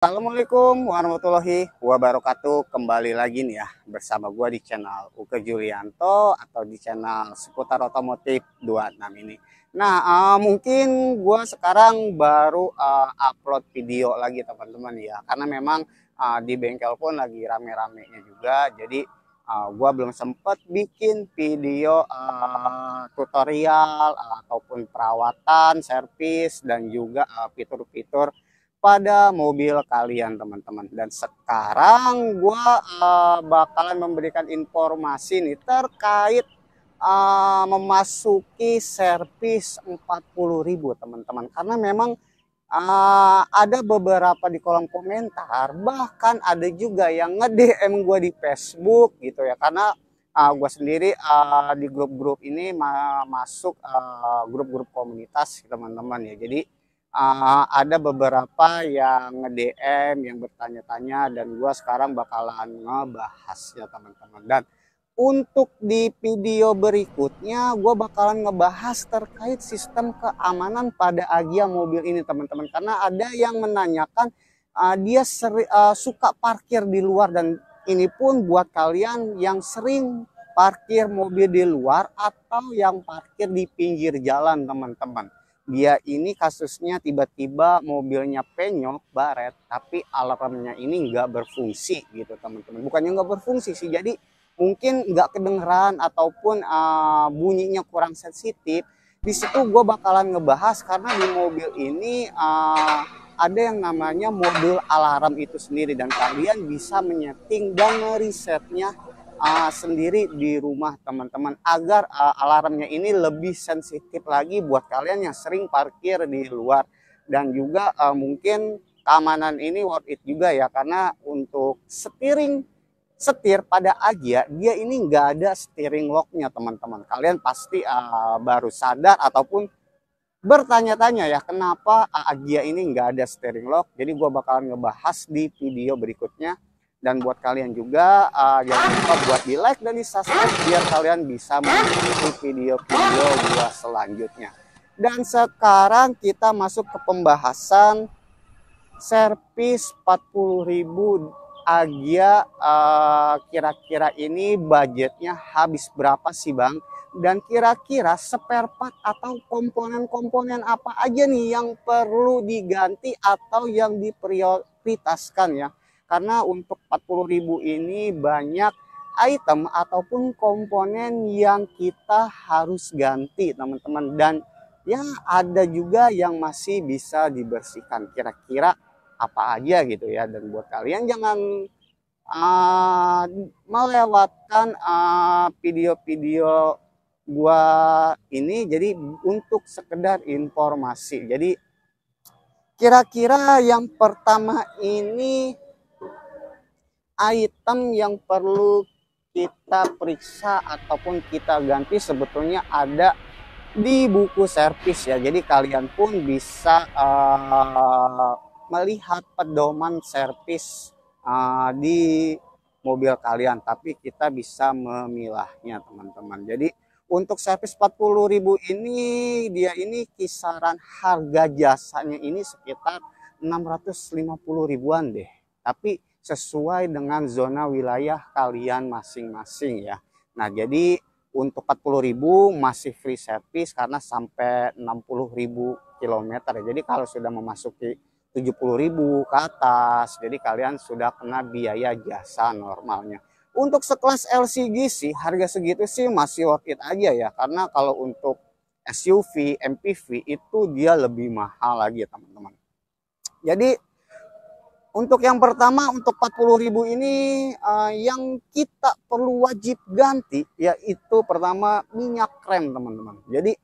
Assalamualaikum warahmatullahi wabarakatuh. Kembali lagi nih ya bersama gua di channel Uke Julianto atau di channel seputar otomotif 26 ini. Nah, mungkin gua sekarang baru upload video lagi teman-teman ya, karena memang di bengkel pun lagi rame-ramenya juga. Jadi gua belum sempet bikin video tutorial ataupun perawatan, servis dan juga fitur-fitur pada mobil kalian teman-teman. Dan sekarang gua bakalan memberikan informasi nih terkait memasuki servis 40.000 teman-teman, karena memang ada beberapa di kolom komentar, bahkan ada juga yang nge-DM gue di Facebook gitu ya, karena gue sendiri di grup-grup ini masuk grup-grup komunitas teman-teman ya. Jadi ada beberapa yang nge-DM, yang bertanya-tanya, dan gue sekarang bakalan ngebahas ya teman-teman. Dan untuk di video berikutnya gue bakalan ngebahas terkait sistem keamanan pada Agya mobil ini teman-teman. Karena ada yang menanyakan dia suka parkir di luar, dan ini pun buat kalian yang sering parkir mobil di luar atau yang parkir di pinggir jalan teman-teman. Dia ini kasusnya tiba-tiba mobilnya penyok baret, tapi alarmnya ini nggak berfungsi gitu teman-teman. Bukannya nggak berfungsi sih, jadi mungkin nggak kedengeran ataupun bunyinya kurang sensitif. Di situ gue bakalan ngebahas, karena di mobil ini ada yang namanya modul alarm itu sendiri, dan kalian bisa menyeting dan meresetnya sendiri di rumah teman-teman, agar alarmnya ini lebih sensitif lagi buat kalian yang sering parkir di luar. Dan juga mungkin keamanan ini worth it juga ya, karena untuk setir pada Agya, dia ini nggak ada steering locknya teman-teman. Kalian pasti baru sadar ataupun bertanya-tanya ya, kenapa Agya ini nggak ada steering lock. Jadi gue bakalan ngebahas di video berikutnya. Dan buat kalian juga jangan lupa buat di like dan di subscribe, biar kalian bisa mengikuti video-video gue selanjutnya. Dan sekarang kita masuk ke pembahasan servis 40.000 Agya. Kira-kira ini budgetnya habis berapa sih bang? Dan kira-kira spare part atau komponen-komponen apa aja nih yang perlu diganti atau yang diprioritaskan ya? Karena untuk 40.000 ini banyak item ataupun komponen yang kita harus ganti teman-teman. Dan ya ada juga yang masih bisa dibersihkan. Kira-kira apa aja gitu ya. Dan buat kalian jangan melewatkan video-video gua ini, jadi untuk sekedar informasi. Jadi kira-kira yang pertama ini, item yang perlu kita periksa ataupun kita ganti sebetulnya ada di buku servis ya. Jadi kalian pun bisa melihat pedoman servis di mobil kalian, tapi kita bisa memilahnya teman-teman. Jadi untuk servis 40.000 ini, dia ini kisaran harga jasanya ini sekitar 650 ribuan deh. Tapi sesuai dengan zona wilayah kalian masing-masing ya. Nah, jadi untuk 40.000 masih free service karena sampai 60.000 kilometer ya. Jadi kalau sudah memasuki 70.000 ke atas, jadi kalian sudah kena biaya jasa normalnya. Untuk sekelas LCG sih harga segitu sih masih worth it aja ya, karena kalau untuk SUV, MPV itu dia lebih mahal lagi teman-teman. Jadi untuk yang pertama, untuk 40.000 ini yang kita perlu wajib ganti yaitu pertama minyak rem teman-teman. Jadi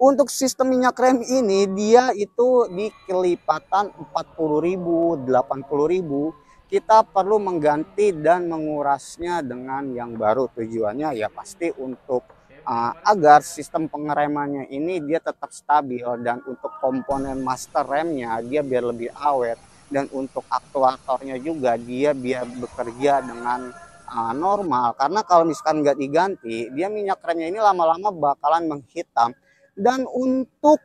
untuk sistem minyak rem ini dia itu di kelipatan 40.000, 80.000. Kita perlu mengganti dan mengurasnya dengan yang baru. Tujuannya ya pasti untuk agar sistem pengeremannya ini dia tetap stabil, dan untuk komponen master remnya dia biar lebih awet. Dan untuk aktuatornya juga dia biar bekerja dengan normal, karena kalau misalkan nggak diganti dia minyak remnya ini lama-lama bakalan menghitam. Dan untuk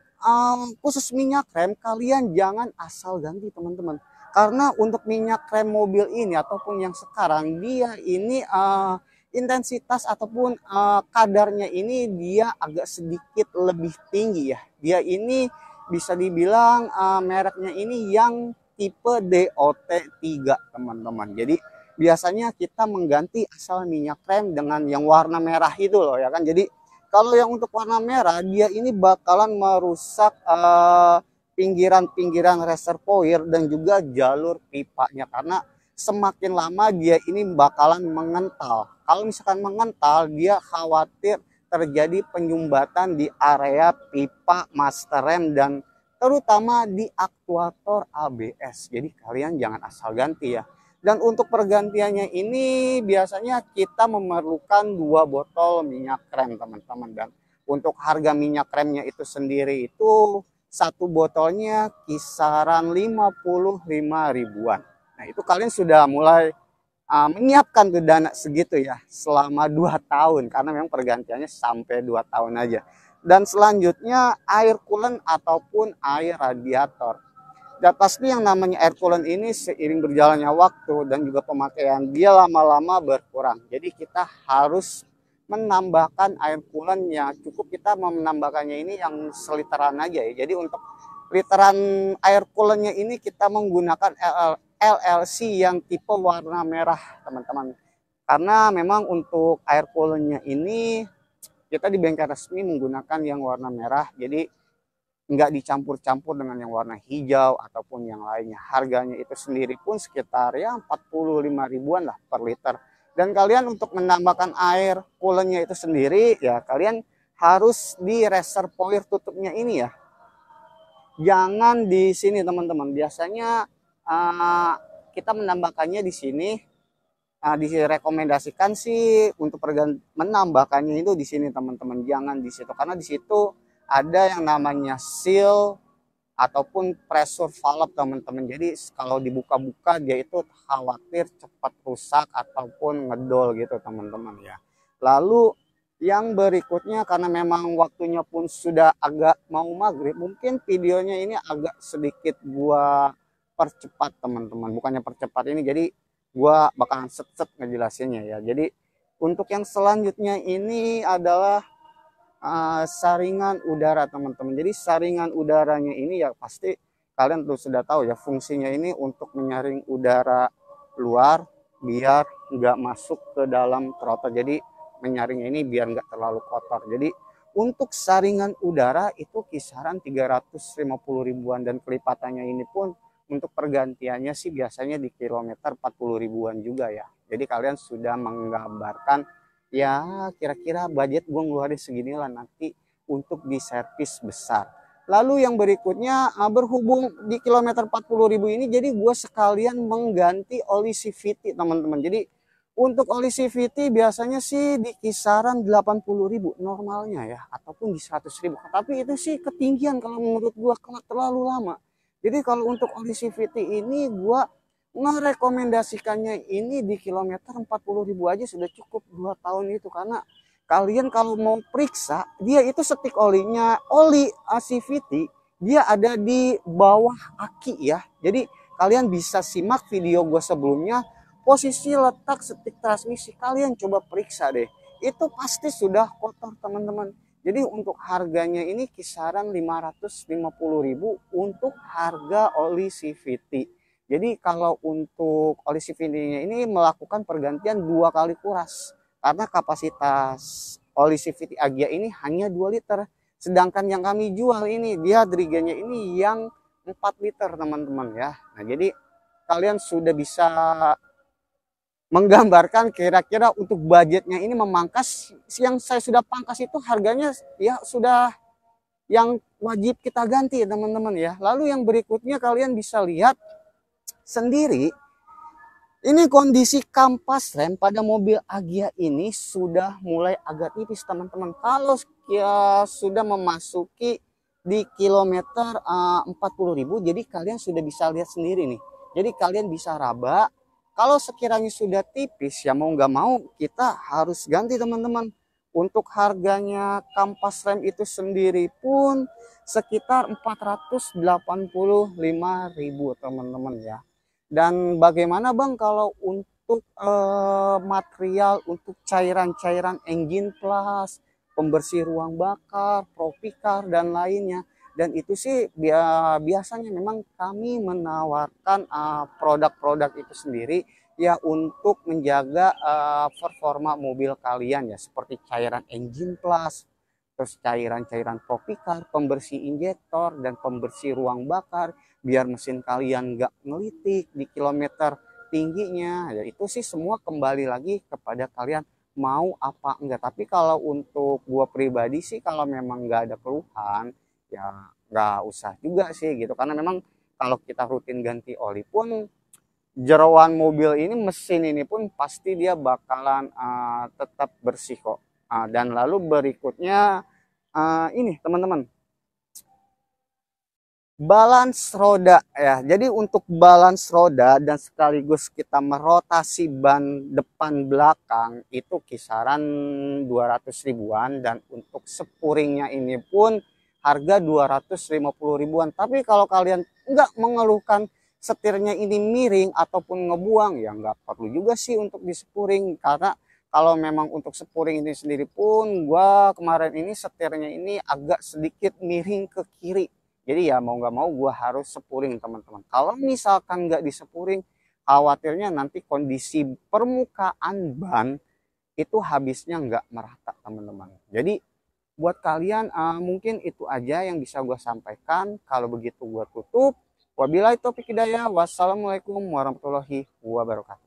khusus minyak rem kalian jangan asal ganti teman-teman, Karena untuk minyak rem mobil ini ataupun yang sekarang dia ini intensitas ataupun kadarnya ini dia agak sedikit lebih tinggi ya. Dia ini bisa dibilang mereknya ini yang tipe DOT3 teman-teman. Jadi biasanya kita mengganti asal minyak rem dengan yang warna merah itu loh ya kan. Jadi kalau yang untuk warna merah dia ini bakalan merusak pinggiran-pinggiran reservoir dan juga jalur pipanya, karena semakin lama dia ini bakalan mengental. Kalau misalkan mengental, dia khawatir terjadi penyumbatan di area pipa master rem dan terutama di aktuator ABS. Jadi kalian jangan asal ganti ya. Dan untuk pergantiannya ini biasanya kita memerlukan 2 botol minyak rem teman-teman. Dan untuk harga minyak remnya itu sendiri itu satu botolnya kisaran 55 ribuan. Nah itu kalian sudah mulai menyiapkan tuh dana segitu ya selama 2 tahun, karena memang pergantiannya sampai 2 tahun aja. Dan selanjutnya air coolant ataupun air radiator. Dan pasti yang namanya air coolant ini seiring berjalannya waktu dan juga pemakaian dia lama-lama berkurang. Jadi kita harus menambahkan air coolant ya, cukup kita menambahkannya ini yang seliteran aja ya. Jadi untuk literan air coolantnya ini kita menggunakan LLC yang tipe warna merah teman-teman. Karena memang untuk air coolantnya ini kita di bengkel resmi menggunakan yang warna merah. Jadi nggak dicampur-campur dengan yang warna hijau ataupun yang lainnya. Harganya itu sendiri pun sekitar ya 45 ribuan lah per liter. Dan kalian untuk menambahkan air coolantnya itu sendiri ya kalian harus di reservoir tutupnya ini ya. Jangan di sini teman-teman. Biasanya kita menambahkannya di sini. Direkomendasikan sih untuk menambahkannya itu di sini teman-teman. Jangan di situ, karena di situ ada yang namanya seal ataupun pressure valve teman-teman. Jadi kalau dibuka-buka dia itu khawatir cepat rusak ataupun ngedol gitu teman-teman ya. Lalu yang berikutnya, karena memang waktunya pun sudah agak mau maghrib, mungkin videonya ini agak sedikit gua percepat teman-teman. Bukannya percepat ini, jadi gua bakalan set-set ngejelasinnya ya. Jadi untuk yang selanjutnya ini adalah saringan udara teman-teman. Jadi saringan udaranya ini ya pasti kalian tuh sudah tahu ya, fungsinya ini untuk menyaring udara luar biar nggak masuk ke dalam throttle. Jadi menyaring ini biar nggak terlalu kotor. Jadi untuk saringan udara itu kisaran 350 ribuan dan kelipatannya ini pun untuk pergantiannya sih biasanya di kilometer 40 ribuan juga ya. Jadi kalian sudah menggambarkan ya kira-kira budget gue ngeluarin segini lah nanti untuk di servis besar. Lalu yang berikutnya berhubung di kilometer 40 ribu ini, jadi gue sekalian mengganti oli CVT teman-teman. Jadi untuk oli CVT biasanya sih di kisaran 80 ribu normalnya ya, ataupun di 100 ribu. Tapi itu sih ketinggian kalau menurut gue, terlalu lama. Jadi kalau untuk oli CVT ini gue merekomendasikannya ini di kilometer 40 ribu aja sudah cukup 2 tahun itu. Karena kalian kalau mau periksa dia itu setik olinya, oli CVT dia ada di bawah aki ya. Jadi kalian bisa simak video gue sebelumnya, posisi letak setik transmisi kalian coba periksa deh, itu pasti sudah kotor teman-teman. Jadi untuk harganya ini kisaran 550 ribu untuk harga oli CVT. Jadi kalau untuk oli CVT-nya ini melakukan pergantian 2 kali kuras. Karena kapasitas oli CVT Agia ini hanya 2 liter. Sedangkan yang kami jual ini dia driganya ini yang 4 liter teman-teman ya. Nah jadi kalian sudah bisa menggambarkan kira-kira untuk budgetnya ini memangkas. Yang saya sudah pangkas itu harganya ya sudah yang wajib kita ganti teman-teman ya. Lalu yang berikutnya kalian bisa lihat sendiri, ini kondisi kampas rem pada mobil Agia ini sudah mulai agak tipis teman-teman. Kalau ya sudah memasuki di kilometer 40 ribu, jadi kalian sudah bisa lihat sendiri nih. Jadi kalian bisa raba. Kalau sekiranya sudah tipis ya mau nggak mau kita harus ganti teman-teman. Untuk harganya kampas rem itu sendiri pun sekitar 485 ribu teman-teman ya. Dan bagaimana Bang kalau untuk material untuk cairan-cairan engine plus, pembersih ruang bakar, Propicar dan lainnya. Dan itu sih biasanya memang kami menawarkan produk-produk itu sendiri ya untuk menjaga performa mobil kalian ya, seperti cairan engine plus, terus cairan-cairan Propicar, pembersih injektor dan pembersih ruang bakar biar mesin kalian nggak ngelitik di kilometer tingginya. Ya itu sih semua kembali lagi kepada kalian mau apa enggak. Tapi kalau untuk gua pribadi sih kalau memang nggak ada keluhan ya nggak usah juga sih gitu, karena memang kalau kita rutin ganti oli pun jeroan mobil ini, mesin ini pun pasti dia bakalan tetap bersih kok. Dan lalu berikutnya ini teman-teman, balance roda ya. Jadi untuk balance roda dan sekaligus kita merotasi ban depan belakang itu kisaran 200 ribuan, dan untuk spuringnya ini pun harga 250 ribuan. Tapi kalau kalian nggak mengeluhkan setirnya ini miring ataupun ngebuang ya nggak perlu juga sih untuk di spuring, karena kalau memang untuk spuring ini sendiri pun gua kemarin ini setirnya ini agak sedikit miring ke kiri. Jadi ya mau nggak mau gue harus sepuring teman-teman. Kalau misalkan nggak disepuring, khawatirnya nanti kondisi permukaan ban itu habisnya nggak merata teman-teman. Jadi buat kalian mungkin itu aja yang bisa gue sampaikan. Kalau begitu gue tutup. Wabillahi taufiq hidayah. Wassalamualaikum warahmatullahi wabarakatuh.